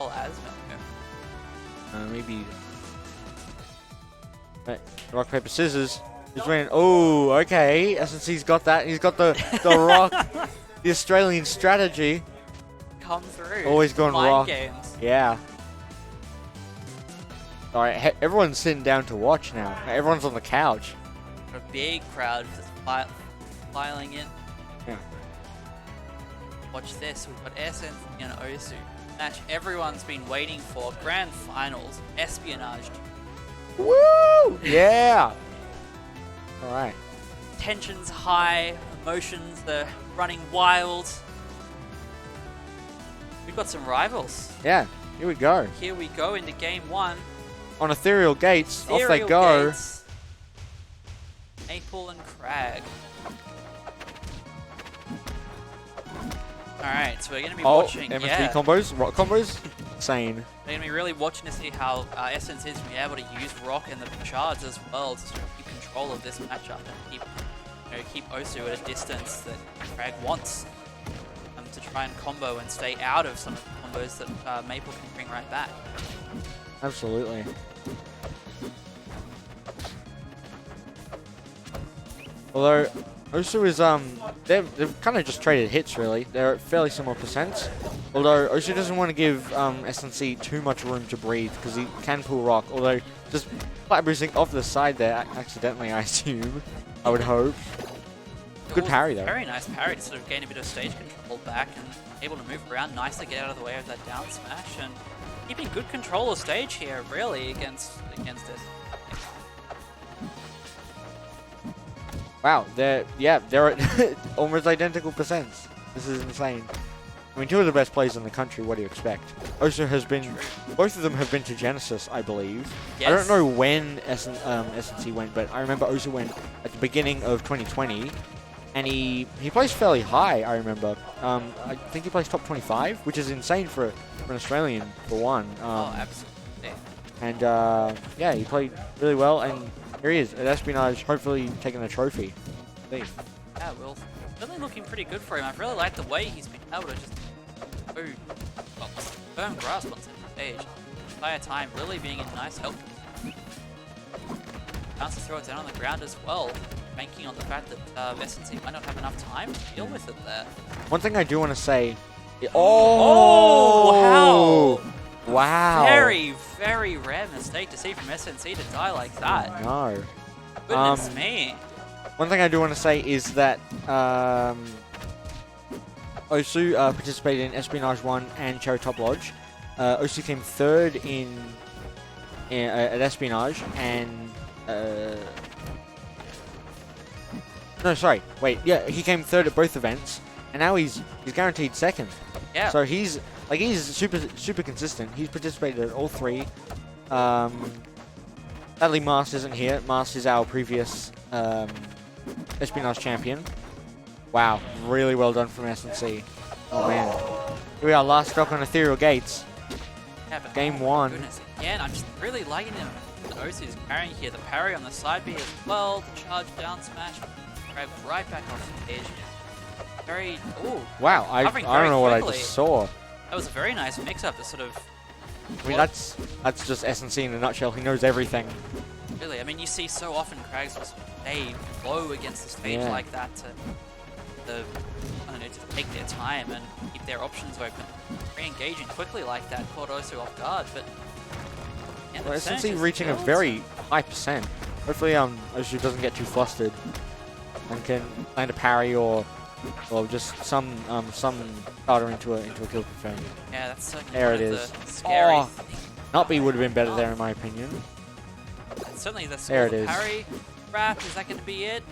Asthma. Maybe. Right. Rock, paper, scissors. He's winning. Oh, okay. SNC's got that. He's got the rock. The Australian strategy. Come through. Always going Mind rock. games. Yeah. Alright, everyone's sitting down to watch now. Everyone's on the couch. A big crowd just filing in. Yeah. Watch this. We've got SNC and OSU. Match everyone's been waiting for. Grand finals. Espionage. Woo! Yeah! Alright. Tensions high. Emotions, they're running wild. We've got some rivals. Yeah, here we go. Here we go into game one. On Ethereal Gates, off they Ethereal go. Gates. Maypul and Kragg. Alright, so we're going to be watching. MSP combos, rock combos. Insane. We're going to be really watching to see how SNC is going to be able to use rock and the shards as well to sort of keep control of this matchup and keep OSU at a distance that Kragg wants to try and combo and stay out of some of the combos that Maypul can bring right back. Absolutely. Although OSU is they've kind of just traded hits really. They're at fairly similar percents. Although OSU doesn't want to give SNC too much room to breathe because he can pull rock. Although just flat bruising off the side there accidentally, I assume. I would hope. Good parry though. Very nice parry to sort of gain a bit of stage control back and able to move around nicely, get out of the way of that down smash, and keeping good control of stage here really against this. Wow, they're at almost identical percents. This is insane. I mean, two of the best players in the country. What do you expect? OSU has been, both of them have been to Genesis, I believe. Yes. I don't know when SNC went, but I remember OSU went at the beginning of 2020, and he placed fairly high. I remember. I think he placed top 25, which is insane for an Australian for one. Oh, absolutely. And yeah, he played really well, and here he is at Espionage, hopefully taking a trophy. Yeah, well, really looking pretty good for him. I really like the way he's been able to just go firm grasp on center stage the entire time, really being a nice help. Bounce to throw it down on the ground as well, banking on the fact that SNC might not have enough time to deal with it there. One thing I do want to say... Oh! How? Wow. Very, very rare mistake to see from SNC to die like that. No. Goodness me. One thing I do want to say is that OSU participated in Espionage 1 and Cherry Top Lodge. OSU came third at Espionage, and no, sorry, wait, yeah, he came third at both events, and now he's guaranteed second. Yeah. So he's super consistent. He's participated at all three. Sadly, Mast isn't here. Mast is our previous Espionage champion. Wow, really well done from SNC. Oh man. Here we are, last stock on Ethereal Gates. Yeah, but Game one. Goodness, again, I'm just really liking him. OSU's parrying here. The parry on the side B as well. The charge down smash. Grab right back off stage. Very. Ooh. Wow, I don't know what I just saw. That was a very nice mix-up to sort of... I mean, that's just SNC in a nutshell. He knows everything. Really, I mean, you see so often Kraggs just stay low against the stage like that to I don't know, to take their time and keep their options open. Re-engaging quickly like that caught OSU off guard, but... Yeah, well, SNC reaching a very high percent. Hopefully OSU doesn't get too flustered and can land a parry or just some starter into a kill confirm. Yeah, that's certainly there one it of is. the scary things. Nutby would have been better there in my opinion. That's certainly the there it is. Parry wrap, is that going to be it?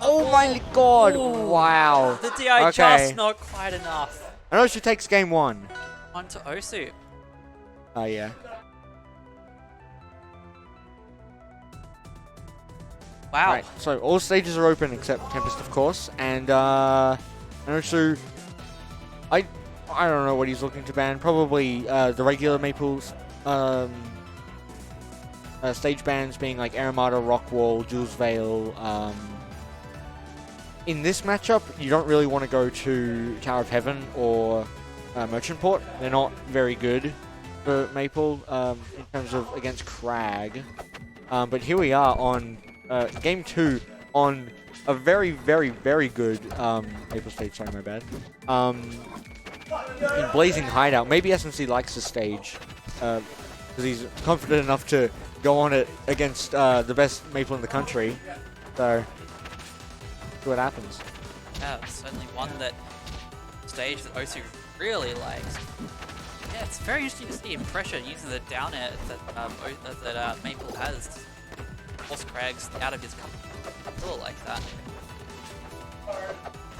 Oh my god! Ooh. Wow. The DI just not quite enough. And OSU takes game one. On to OSU. Oh yeah. Wow. Right, so all stages are open except Tempest, of course, and OSU, I don't know what he's looking to ban. Probably the regular Maypul's stage bans being like Aramata, Rockwall, Jules Vale. In this matchup, you don't really want to go to Tower of Heaven or Merchant Port. They're not very good for Maypul in terms of against Kragg. But here we are on game 2 on a very, very, very good Maypul stage. Sorry, my bad. In Blazing Hideout. Maybe SNC likes the stage because he's confident enough to go on it against the best Maypul in the country. So, see what happens. Yeah, certainly one that stage that OSU really likes. Yeah, it's very interesting to see him pressure using the down air that Maypul has to force Kragg's out of his control like that.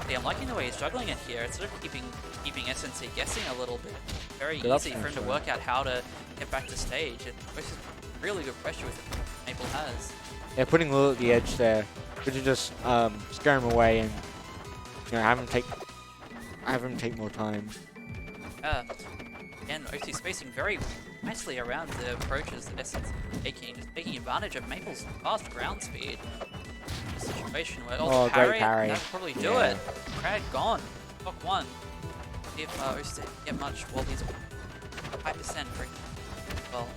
Yeah, I'm liking the way he's juggling it here. It's sort of keeping SNC guessing a little bit. Very easy for him to work out how to get back to stage. It's really good pressure with it Maypul has. Yeah, putting Lil at the edge there. Could you just scare him away and have him take more time. Again, OC spacing very nicely around the approaches that SNC is taking, just taking advantage of Maypul's fast ground speed. A situation where great parry. That'll probably do it. Kragg gone. Block 1. See if OC can get much while he's 5% for well.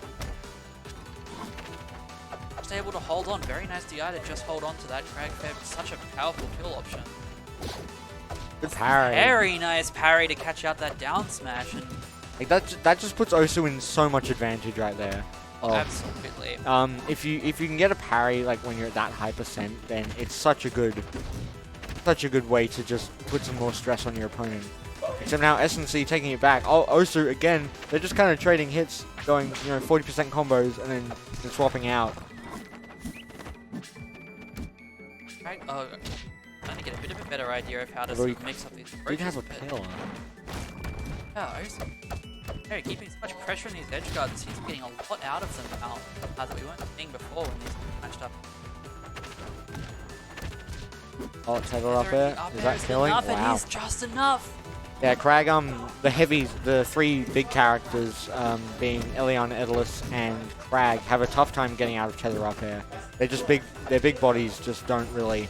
Just able to hold on. Very nice DI to just hold on to that. Kragg such a powerful kill option. Good parry. Very nice parry to catch out that down smash. And like that just puts OSU in so much advantage right there. Absolutely. If you can get a parry like when you're at that high percent, then it's such a good way to just put some more stress on your opponent. Except now SNC taking it back. Oh, OSU again, they're just kind of trading hits, going 40% combos and then swapping out. Trying to get a bit of a better idea of how to sort of mix up these approaches. Did have a pillar. Yeah, OSU keeping so much pressure on these edge guards. He's getting a lot out of them now that we weren't seeing before when these matched up. Oh, Tether up there. Is that killing? Wow. And he's just enough. Yeah, Kragg, the heavies, the 3 big characters, being Elion, Edalus, and Kragg, have a tough time getting out of Tether up air. They're just big. Their big bodies just don't really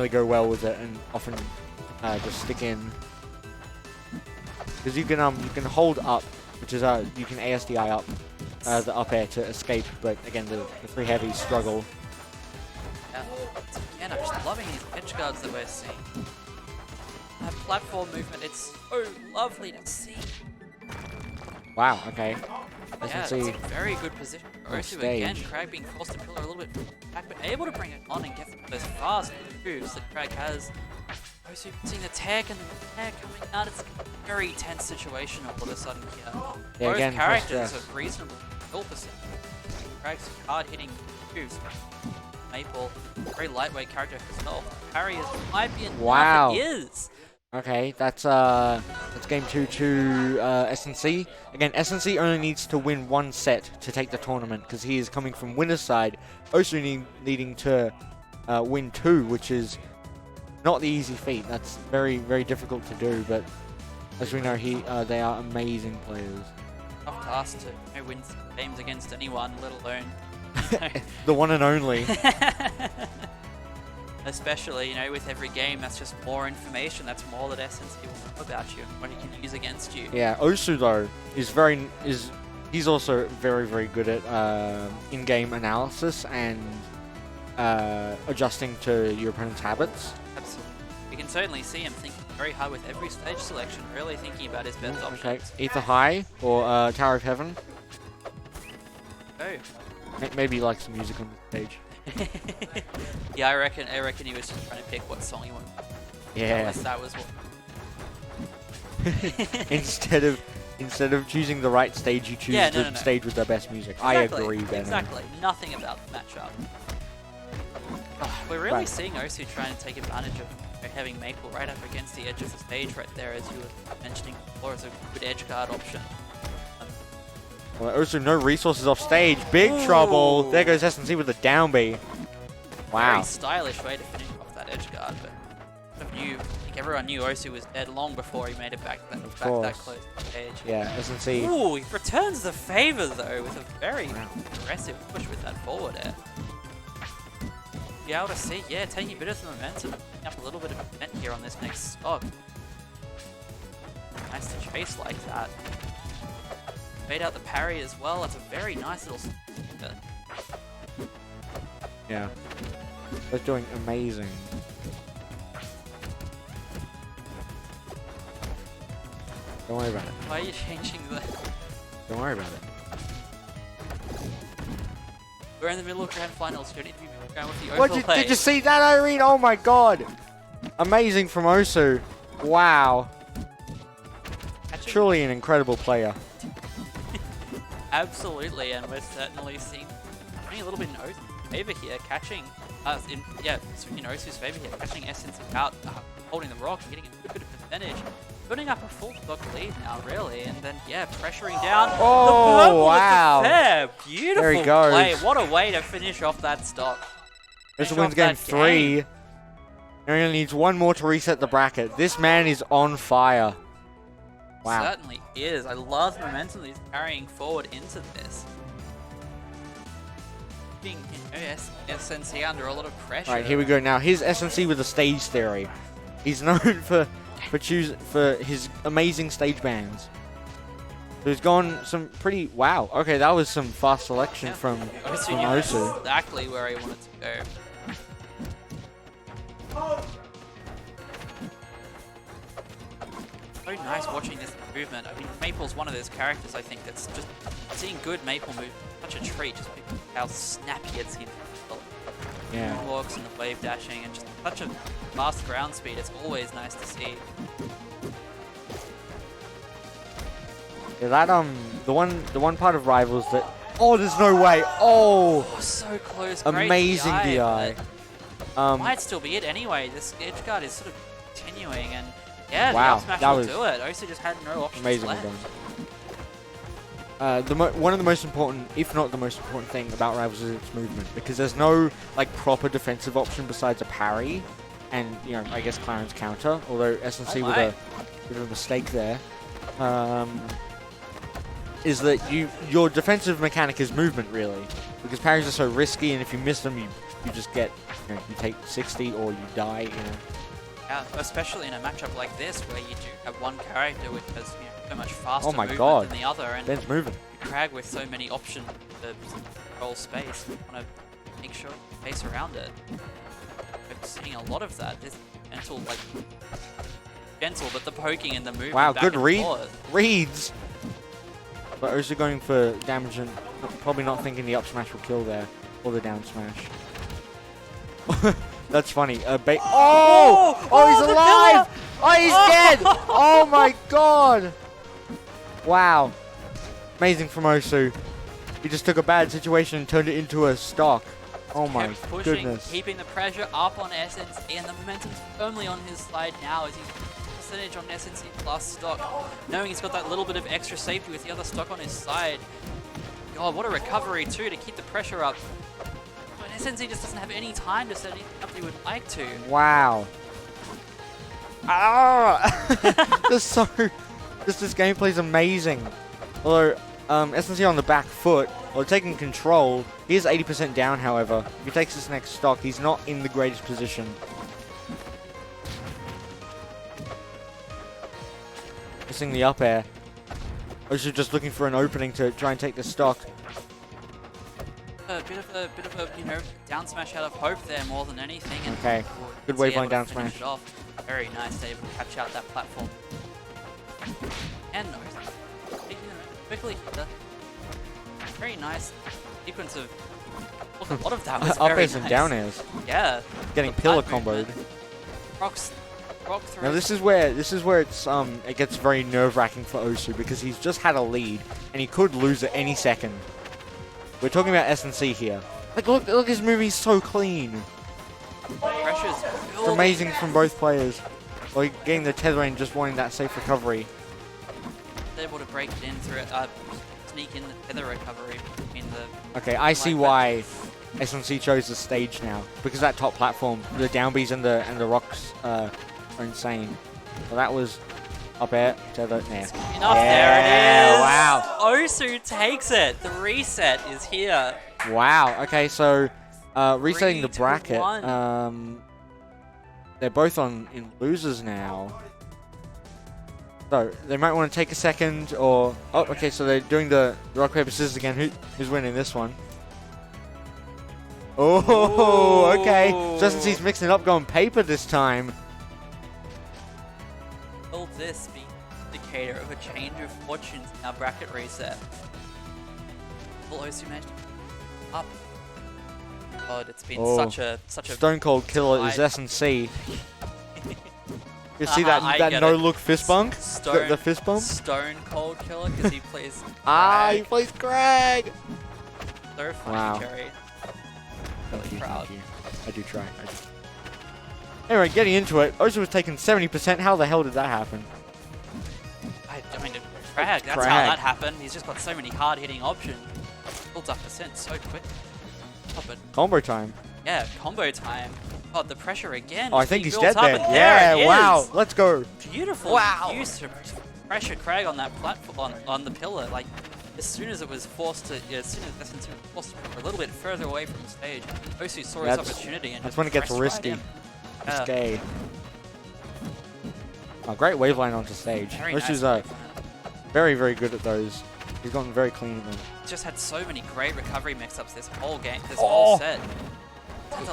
go well with it, and often just stick in. Because you can hold up, which is you can ASDI up the up air to escape, but again the 3 heavies struggle. Again, I'm just loving these edge guards that we're seeing. That platform movement, it's so lovely to see. Wow, okay. Yeah, it's a very good position for OSU again. Kragg being forced to pillar a little bit back, but able to bring it on and get those fast moves that Kragg has. OSU seeing the tech and the tech coming out. It's a very tense situation all of a sudden here. Yeah, both again, characters are reasonable kill percent. Kragg's hard hitting moves. Maypul, very lightweight character herself. Parry might be enough. Wow. It is. Okay, that's game 2 to SNC. Again, SNC only needs to win 1 set to take the tournament because he is coming from winner's side. OSU needing to win 2, which is not the easy feat. That's very, very difficult to do. But as we know, they are amazing players. Tough task to win games against anyone, let alone the one and only. Especially, with every game, that's just more information. That's more that SNC will know about you and what he can use against you. Yeah, OSU though he's also very, very good at in-game analysis and adjusting to your opponent's habits. Absolutely. You can certainly see him thinking very hard with every stage selection, really thinking about his best options. Okay, Aether High or Tower of Heaven. Oh. Maybe you like some music on the stage. Yeah, I reckon he was just trying to pick what song he wanted. Yeah. Unless that was what. Instead of choosing the right stage, you choose the stage with the best music. Exactly, I agree, Ben. Exactly. Nothing about the matchup. We're really seeing OSU trying to take advantage of having Maypul right up against the edge of the stage right there, as you were mentioning before, as a good edge guard option. Well, OSU no resources off stage. Big trouble. There goes SNC with the down B. Wow. Very stylish way to finish off that edge guard, but I think everyone knew OSU was dead long before he made it back that close to the stage. Yeah, SNC. Ooh, he returns the favor though with a very aggressive push with that forward air. Be able to see, taking a bit of the momentum, picking up a little bit of event here on this next stock. Nice to chase like that. bait out the parry as well. That's a very nice little... Yeah. They're doing amazing. Don't worry about it. Why are you changing the... Don't worry about it. We're in the middle of grand finals. You don't need to be going with the What, overplay. did you see that, Irene? Oh my god. Amazing from OSU. Wow. Truly an incredible player. Absolutely, and we're certainly seeing a little bit in Osu's favor here, catching, swinging Osu's favor here, catching SNC out, holding the rock, getting a good bit of percentage, putting up a full stock lead now, really, and then, yeah, pressuring down. Oh, the purple wow. With the fair. Beautiful There he goes. play. What a way to finish off that stock. OSU wins game 3. And he only needs one more to reset the bracket. This man is on fire. Wow. Certainly is. I love the momentum that he's carrying forward into this. Being, SNC under a lot of pressure. Alright, here we go now. Here's SNC with the stage theory. He's known for his amazing stage bands. So he's gone some pretty... Wow. Okay, that was some fast selection from OSU. Exactly where he wanted to go. So nice watching this movement. I mean, Maypul's one of those characters, I think, that's just seeing good Maypul move. Such a treat, just how snappy it seems. Yeah. Walks and the wave dashing, and just such a fast ground speed. It's always nice to see. Yeah, that the one part of Rivals that... Oh, there's no way. Oh, so close. amazing Great DI. Might still be it anyway. This edge guard is sort of continuing, and yeah, wow, the up smash that will was do it. OSU just had no options amazingly left. done. One of the most important, if not the most important thing about Rivals is its movement, because there's no like proper defensive option besides a parry, and I guess Clarence counter. Although SNC with a bit of a mistake there, is that your defensive mechanic is movement really, because parries are so risky, and if you miss them, you just get you take 60 or you die. Yeah, especially in a matchup like this where you do have one character which has so much faster Oh my movement god. than the other, and Ben's moving. Kragg with so many options to control space. You want to make sure you pace around it. We're seeing a lot of that. This gentle, but the poking and the movement. Wow, back good and read. forth. Reads. But also going for damage and probably not thinking the up smash will kill there, or the down smash. That's funny. Oh, he's alive! Oh, he's dead! Oh my god! Wow. Amazing from OSU. He just took a bad situation and turned it into a stock. Oh my pushing, goodness. keeping the pressure up on SNC, and the momentum's firmly on his side now as he's percentage on SNC plus stock, knowing he's got that little bit of extra safety with the other stock on his side. God, what a recovery too to keep the pressure up. But SNC just doesn't have any time to set anything up he would like to. Wow. Ah! This gameplay is amazing. Although SNC on the back foot, or taking control, he is 80% down. However, if he takes this next stock, he's not in the greatest position. Missing the up air. OSU just looking for an opening to try and take the stock. A bit of a down smash out of hope there more than anything. And Okay, good waveline down smash. It off. Very nice to able to catch out that platform. And no, quickly here. Very nice sequence of. Look, a lot of that was up very airs nice. and down airs. Yeah. Getting pillar comboed. Rock through. Now this is where it's it gets very nerve-wracking for OSU, because he's just had a lead and he could lose at any second. We're talking about SNC here. Like look his movie's so clean. Pressure's It's amazing from both players. Like getting the tether and just wanting that safe recovery. They're able to break it in through sneak in the tether recovery in the. Okay, I see why SNC chose the stage now, because that top platform, the down Bs and the rocks are insane. Well, that was up air, tether, nah. Enough, there it is! Wow. OSU takes it! The reset is here. Wow, okay, so resetting the 3, 2, bracket. 1. They're both in losers now. So they might want to take a second, or oh, okay. So they're doing the rock paper scissors again. Who's winning this one? Oh, okay. So SNC's mixing it up, going paper this time. Will this be an indicator of a change of fortunes in our bracket reset? Will OSU manage to up? God, it's been such a Stone Cold Killer is SNC. You see I that get no it. look fist bump? The fist bump? Stone Cold Killer because he plays. He plays Kragg. So funny, Wow. Jerry. Thank you, proud. thank you. I do try. Anyway, getting into it, OSU was taking 70%. How the hell did that happen? I mean, Kragg, that's how Kragg. that happened. He's just got so many hard-hitting options. Builds up percent so quick. Oh, but Combo time. yeah, combo time. God, the pressure again. Oh, I is think being he's built dead up, then. and Yeah, there it wow. is. Let's go. Beautiful Wow. use to pressure Kragg on that platform, on the pillar. Like, as soon as it was forced to, as soon as SNC was forced to put a little bit further away from the stage, OSU saw his opportunity and That's just when it gets pressed right risky. in. Risque. Oh, great wave line onto stage. Very OSU's nice. very, very good at those. He's gotten very clean at them. Just had so many great recovery mix-ups this whole game, this Oh. whole set.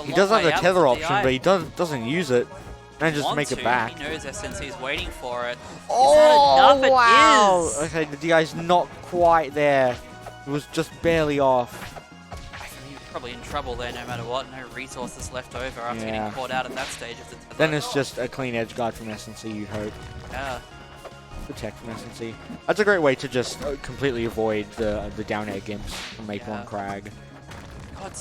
He does have the tether option, but he doesn't use it. And just make it back. He knows SNC is waiting for it. Oh, is that enough? wow! It is! Okay, the DI's not quite there. It was just barely off. I think you're probably in trouble there no matter what. No resources left over after Yeah. getting caught out at that stage of the tether. Then it's just a clean edge guard from SNC, you'd hope. Yeah. Protect from SNC. That's a great way to just completely avoid the down air gimps from Maypul and Kragg. God,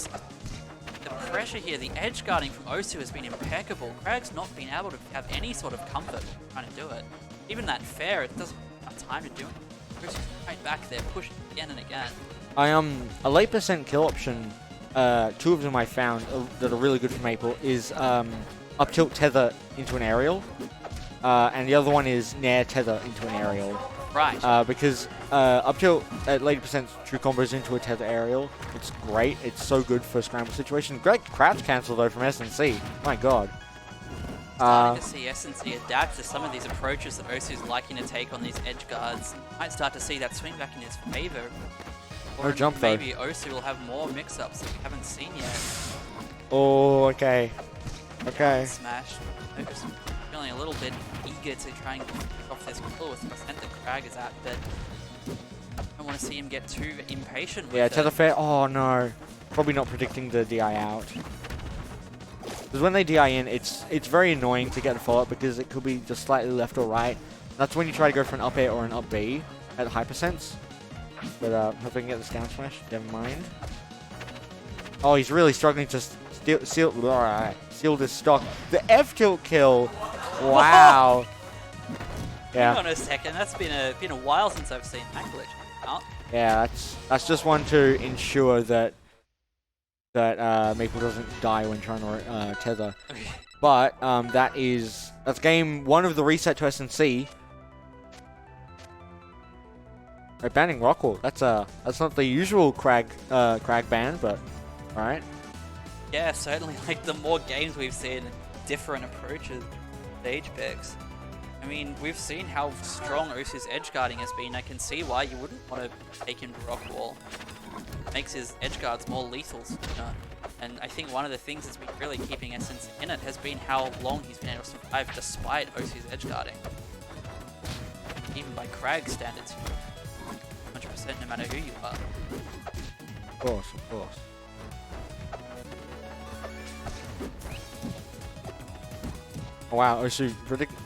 the pressure here, the edge guarding from OSU has been impeccable. Kragg's not been able to have any sort of comfort trying to do it. Even that fair, it doesn't have time to do it. OSU's right back there, pushing again and again. A late percent kill option, two of them I found that are really good for Maypul is up tilt tether into an aerial, and the other one is nair tether into an aerial. Right. Because up tilt at late percent true combos into a tether aerial, it's great. It's so good for scramble situations. Great crouch cancel though from SNC. My God. Starting to see SNC adapt to some of these approaches that OSU's liking to take on these edge guards. Might start to see that swing back in his favor. No jump though. Maybe OSU will have more mix-ups that we haven't seen yet. Oh, okay. Okay. Smash. Just feeling a little bit eager to try and get off this kill with the percent that Kragg is at, but I don't want to see him get too impatient with Yeah, it. tether fair. Oh no. Probably not predicting the DI out. Because when they DI in, it's very annoying to get a follow-up because it could be just slightly left or right. That's when you try to go for an up air or an up B at high percents. But hope I can get this down smash. Never mind. Oh, he's really struggling to seal this stock. The F tilt kill. Wow. Yeah. Hang on a second. That's been a while since I've seen that glitch out. Yeah, that's just one to ensure that Maypul doesn't die when trying to tether. But that's game one of the reset to SNC. Right, banning Rockwell. That's not the usual Kragg ban, but alright. Yeah, certainly. Like the more games we've seen, different approaches, stage picks. I mean, we've seen how strong OSU's edge guarding has been. I can see why you wouldn't want to take him to Rockwall. Makes his edge guards more lethal, you know. And I think one of the things that's been really keeping SNC in it has been how long he's been able to survive despite OSU's edge guarding. Even by Kragg standards, 100% no matter who you are. Of course, of course. Oh, wow, OSU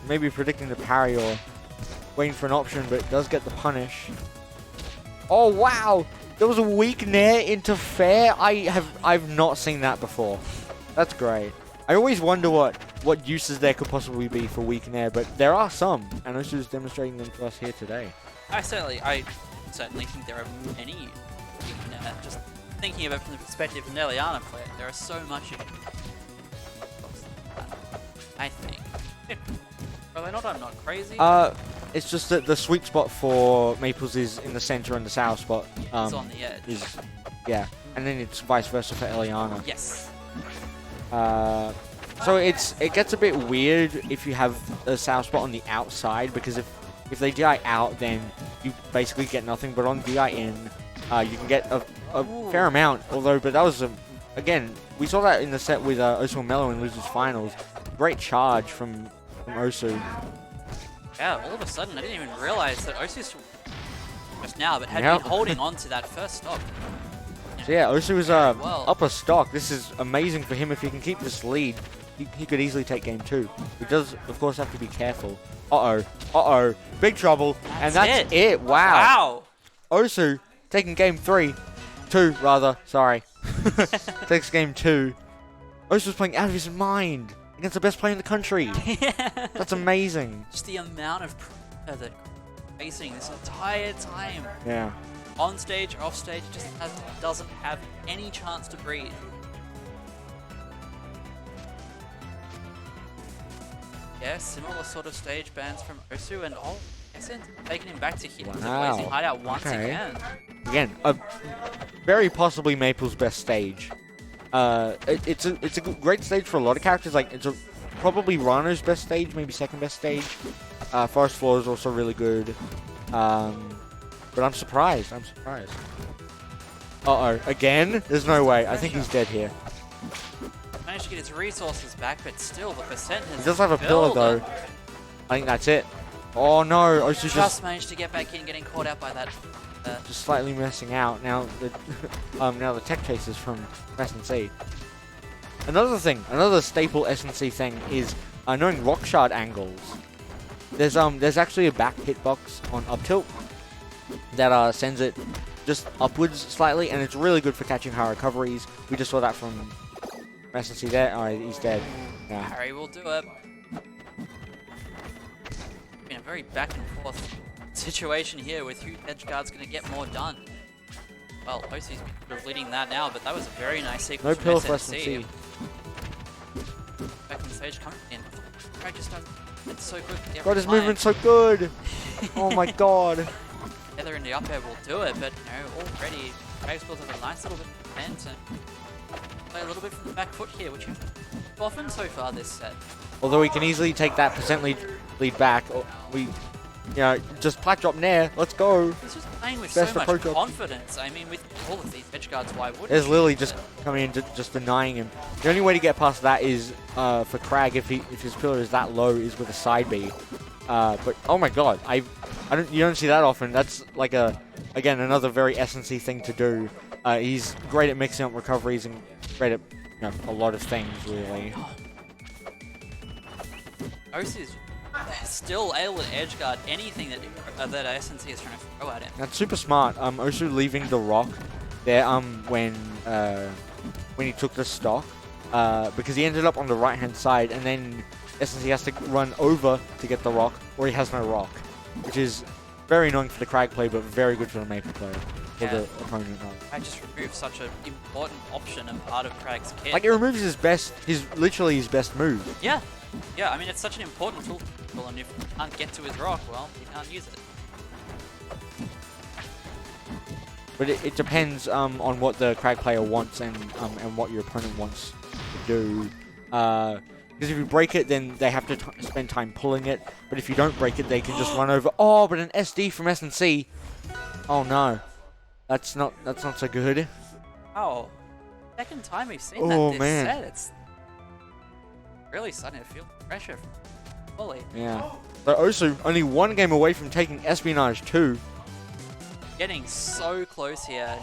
maybe predicting the parry or waiting for an option, but does get the punish. Oh wow! There was a weak nair into fair. I've not seen that before. That's great. I always wonder what uses there could possibly be for weak nair, but there are some, and OSU is demonstrating them to us here today. I certainly think there are many weak nair. Just thinking of it from the perspective of an Eliana player, there are so much you can. I think. Probably not. I'm not crazy. It's just that the sweet spot for Maples is in the center and the south spot. It's on the edge. Yeah, and then it's vice versa for Eliana. Yes. So it gets a bit weird if you have a south spot on the outside, because if If they DI out, then you basically get nothing. But on DI in, you can get a fair amount. But that was again, we saw that in the set with OSU and Mellow in Losers Finals. Great charge from OSU. Yeah, all of a sudden, I didn't even realize that OSU just now, but had been holding on to that first stock. So yeah, OSU is up a stock. This is amazing for him. If he can keep this lead, he could easily take game 2. He does, of course, have to be careful. Uh-oh. Big trouble. And that's it. Wow. OSU taking game 2 rather. Sorry. Takes game 2. OSU's playing out of his mind against the best player in the country. That's amazing. Just the amount of pressure that facing this entire time. Yeah. On stage, off stage, just doesn't have any chance to breathe. Yeah, similar sort of stage bans from OSU, and SNC taking him back to hit the Blazing Hideout once again. Again, very possibly Maypul's best stage. It's a great stage for a lot of characters. Like it's probably Rano's best stage, maybe second best stage. Forest Floor is also really good. But I'm surprised. Uh-oh. Again? There's no way. I think he's dead here. Managed to get his resources back, but still the percent has He does have a pillar, though. I think that's it. Oh, no. OSU just managed to get back in, getting caught out by that. Just slightly messing out. Now the tech chasers from SNC. Another staple SNC thing is knowing rock shard angles. There's actually a back hitbox on up tilt that sends it just upwards slightly, and it's really good for catching high recoveries. We just saw that from SNC there. Oh, he's dead. Yeah. Harry will do it. Been a very back and forth situation here with who edge guard's going to get more done. Well, OSU's sort of leading that now, but that was a very nice sequence no pill from for SNC. Back on stage coming in. Kragg just does it so quick. God, his movement's so good. Oh my god. Aether in the up air will do it, but already Kragg's built up a nice little bit of defense and play a little bit from the back foot here, which you've often so far this set. Although we can easily take that percent lead back, just plat drop nair. Let's go. He's just playing with so much confidence. I mean, with all of these edge guards, why wouldn't There's Lily just coming in, just denying him. The only way to get past that is for Kragg, if his pillar is that low, is with a side B. But oh my god, you don't see that often. That's like again another very SNC thing to do. He's great at mixing up recoveries and great at a lot of things really. OSU's still able to edge guard anything that SNC is trying to throw at him. That's super smart. OSU leaving the rock there when he took the stock because he ended up on the right hand side, and then SNC has to run over to get the rock, or he has no rock, which is very annoying for the Kragg player, but very good for the Maypul player, for the opponent. I just removed such an important option and part of Kragg's kit. Like, it removes literally his best move. Yeah. Yeah, I mean, it's such an important tool, and if you can't get to his rock, well, you can't use it. But it depends on what the Kragg player wants and what your opponent wants to do. Because if you break it, then they have to spend time pulling it. But if you don't break it, they can just run over. Oh, but an SD from SNC. Oh no, that's not so good. Oh, second time we've seen that this set. It's really starting to feel pressure fully. Yeah. So OSU only one game away from taking Espionage 2. Getting so close here.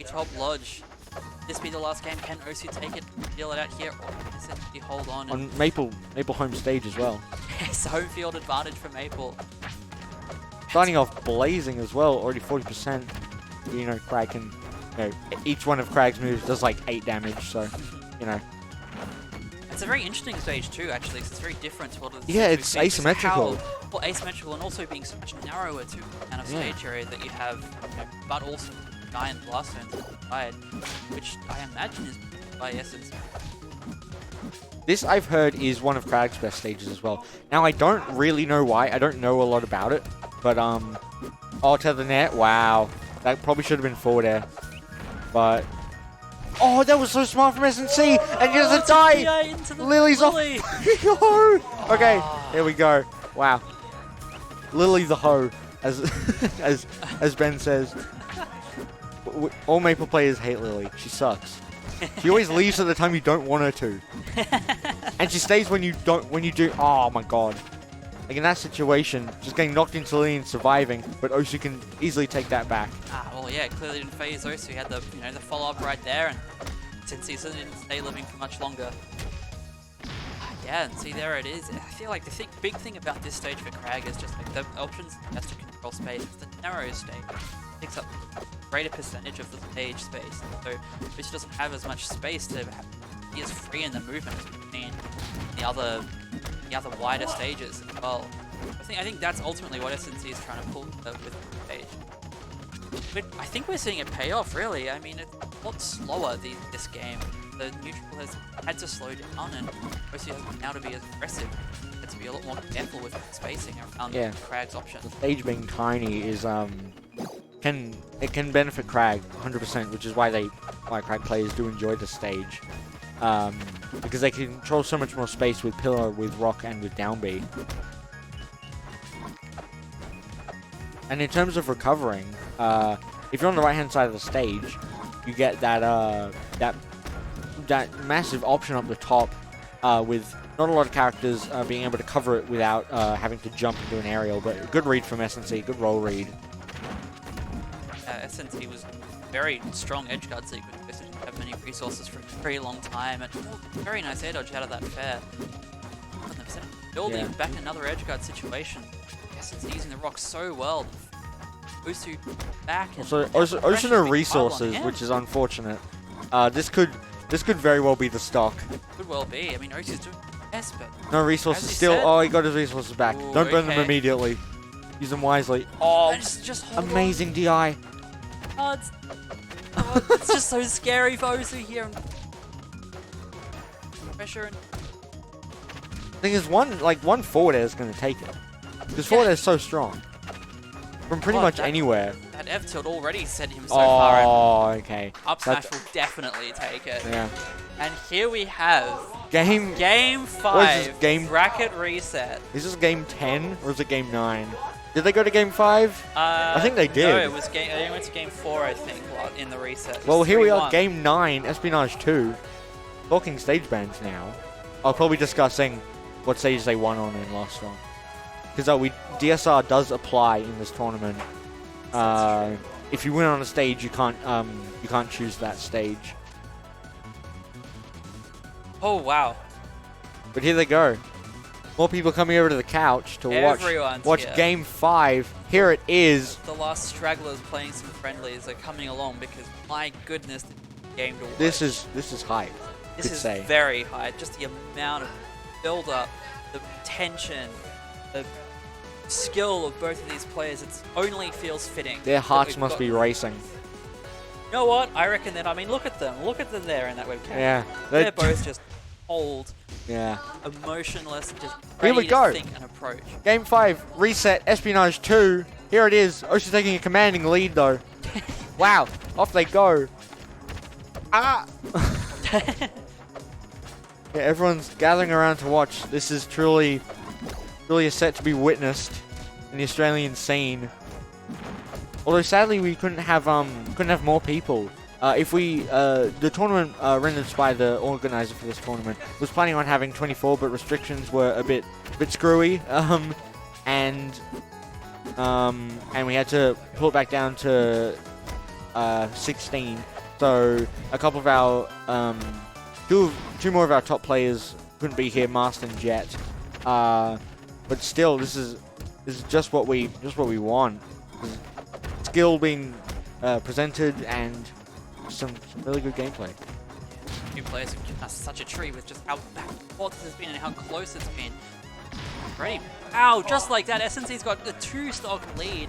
Top Lodge. This be the last game. Can OSU take it, deal it out here, or does it hold on? On Maypul home stage as well. Yes, home field advantage for Maypul. Starting off blazing as well, already 40%. Kragg can, each one of Kragg's moves does like 8 damage, so, It's a very interesting stage too, actually, because it's very different to what it's asymmetrical. Asymmetrical, and also being so much narrower too, kind of stage area that you have, but also giant blast zones inside, which I imagine is by essence. This, I've heard, is one of Kragg's best stages as well. Now, I don't really know why. I don't know a lot about it, but oh, to the net. Wow, that probably should have been forward air, but. Oh, that was so smart from SNC, and he doesn't die! Lily's off! No! Okay, here we go. Wow. Lily the hoe, as as Ben says. All Maypul players hate Lily. She sucks. She always leaves at the time you don't want her to, and she stays when you don't. When you do, oh my god! Like in that situation, just getting knocked into Lily and surviving, but OSU can easily take that back. Well, yeah, clearly didn't phase OSU. He had the the follow up right there, and since he didn't stay living for much longer. Yeah, and see there it is. I feel like the big thing about this stage for Kragg is just like the options has to control space. It's the narrow stage. It takes up a greater percentage of the stage space, so it doesn't have as much space to be as free in the movement as we've seen the other wider stages as well. I think that's ultimately what SNC is trying to pull with the stage. But I think we're seeing a payoff, really. I mean, it's a lot slower this game. The neutral has had to slow down, and OSU has been now to be as aggressive. Had to be a lot more careful with spacing around Kragg's options. The stage being tiny is can benefit Kragg 100%, which is why Kragg players do enjoy the stage, because they can control so much more space with Pillar, with Rock, and with Down B. And in terms of recovering, if you're on the right-hand side of the stage, you get that massive option up the top, with not a lot of characters being able to cover it without having to jump into an aerial. But good read from SNC, good roll read. SNC was very strong edge guard sequence. They didn't have many resources for a very long time, and very nice air dodge out of that fair. Building back another edge guard situation. SNC using the rock so well. OSU back. Also, no resources, which is unfortunate. This could very well be the stock. Could well be. I mean, OSU's doing best, but no resources still. Oh, he got his resources back. Ooh, Don't burn them immediately. Use them wisely. Oh, just amazing DI. Oh, it's just so scary for OSU here. Pressure. And the thing is, one forward air is going to take it. Because forward air is so strong. From pretty much anywhere. That F tilt already sent him so far. Oh, okay. Up smash will definitely take it. Yeah. And here we have Game 5. Bracket reset. Is this game 10 or is it game 9? Did they go to game 5? I think they did. No, it was they went to game 4, I think, in the reset. Well, here we are, game 9, Espionage 2. Talking stage bans now. I'll probably discussing what stage they won on and lost on. Because DSR does apply in this tournament. If you win on a stage, you can't choose that stage. Oh wow! But here they go. More people coming over to the couch to watch game 5. Here it is. The last stragglers playing some friendlies are coming along because my goodness, the game to watch. This is hype. This is very high. Just the amount of build up, the tension, the skill of both of these players. It only feels fitting. Their hearts must be racing. You know what? I reckon that. I mean, look at them. Look at them there in that webcam. Yeah, they're both just cold. Yeah. Emotionless, just ready here we go. To think and approach. Game 5, reset, Espionage 2. Here it is. OSU's taking a commanding lead, though. Wow. Off they go. Ah! Yeah, everyone's gathering around to watch. This is truly a set to be witnessed in the Australian scene. Although sadly we couldn't have more people. The tournament rendered by the organizer for this tournament was planning on having 24, but restrictions were a bit screwy, and we had to pull it back down to 16. So a couple of our two more of our top players couldn't be here, Master and Jet. But still, this is just what we want. Skill being presented and some really good gameplay. Two players have given us such a treat with just how back and forth this has been and how close it's been. Ready? Ow! Just like that, SNC's got the 2-stock lead.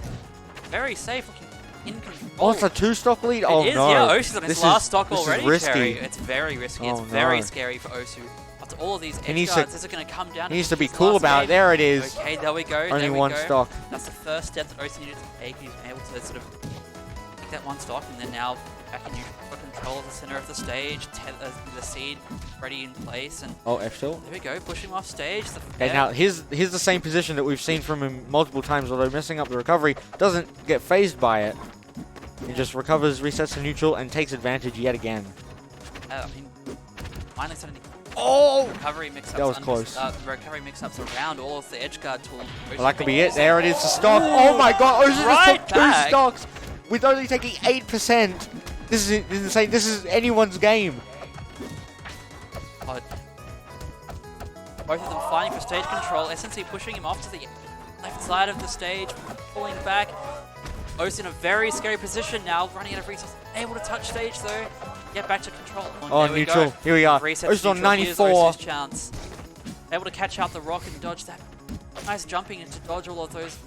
Very safe, looking in control. Oh, it's a 2-stock lead? Oh no! It is, yeah. OSU's on its last stock already. This is risky. It's very risky. It's very scary for OSU. After all of these edge guards, this is going to come down. He needs to be cool about it. There it is. Okay, there we go. Only one stock. That's the first step that OSU needed to take. He's been able to sort of take that one stock, and then now back in neutral for control of the center of the stage. The seed ready in place, and Oh, F tilt. there we go, pushing him off stage. Okay, now here's the same position that we've seen from him multiple times, although messing up the recovery doesn't get phased by it. He just recovers, resets to neutral, and takes advantage yet again. I mean, finally starting to Oh! recovery mix-ups. That was close. Recovery mix-ups around all of the edge guard tools. Well, that could be it. There it is, the stock. Oh my god, Osu just Right took 2 back. stocks with only taking 8%. This is insane. This is anyone's game. God. Both of them fighting for stage control. SNC pushing him off to the left side of the stage, pulling back. O's in a very scary position now, running out of resources. Able to touch stage though. Get back to control. Oh, there we neutral. go. Here we are. Reset Osu's to on neutral. Here's 94. Osu's chance. Able to catch out the rock and dodge that. Nice jumping in to dodge all of those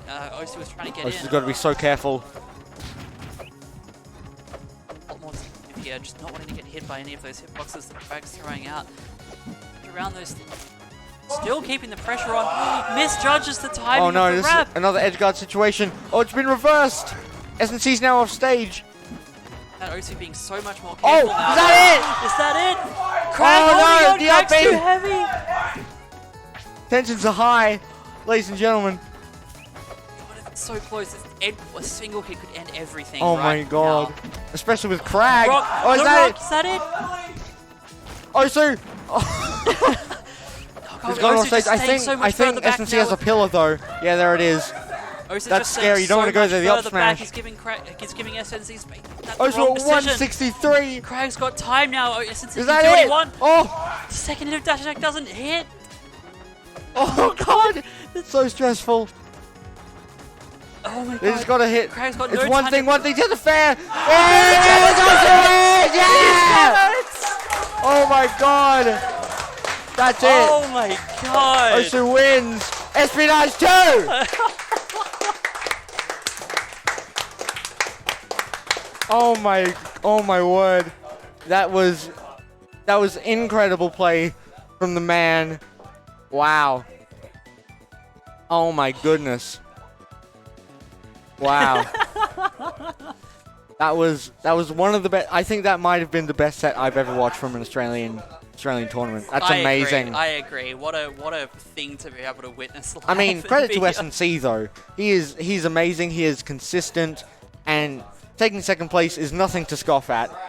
that Osu was trying to get Osu's in. got to be so careful. A lot more sensitive here, just not wanting to get hit by any of those hitboxes that Kragg's throwing out. Around those things. Still keeping the pressure on. Misjudges the timing Oh no, of the this wrap. is another edgeguard situation. Oh, it's been reversed. SNC's now off stage. And Osu being so much more Oh, careful is now. that Is that it? Kragg Oh, holding no, on. the Kragg's up too B. heavy. Tensions are high, ladies and gentlemen. God, it's so close. A single hit could end everything. Oh right my god. now. Especially with Kragg. Rock, Oh, is the that rock, it? is that it? Osu. Oh. Oh, He's gone Osu off stage. just I staying think so much further back SNC now has a with- pillar though. Yeah, there it is. Osu's That's just scary. You don't so want to go much there. The up further back. smash. He's giving SNC space. That's the Osu wrong at decision. 163. Craig's got time now. Oh, SNC Is can that do what he it? wants. Oh. Second hit of dash attack doesn't hit. Oh god. It's so stressful. Oh my They just god. gotta hit. Craig's got It's no one time thing to the fair. Oh, yeah! Oh my god. That's it. Oh my god. Osu wins. Espionage 2. Oh my word. That was incredible play from the man. Wow. Oh my goodness. Wow. that was one of the best. I think that might have been the best set I've ever watched from an Australian tournament. That's amazing. I agree. What a thing to be able to witness live. I mean, credit to Be- SNC though. He's amazing. He is consistent, and taking second place is nothing to scoff at.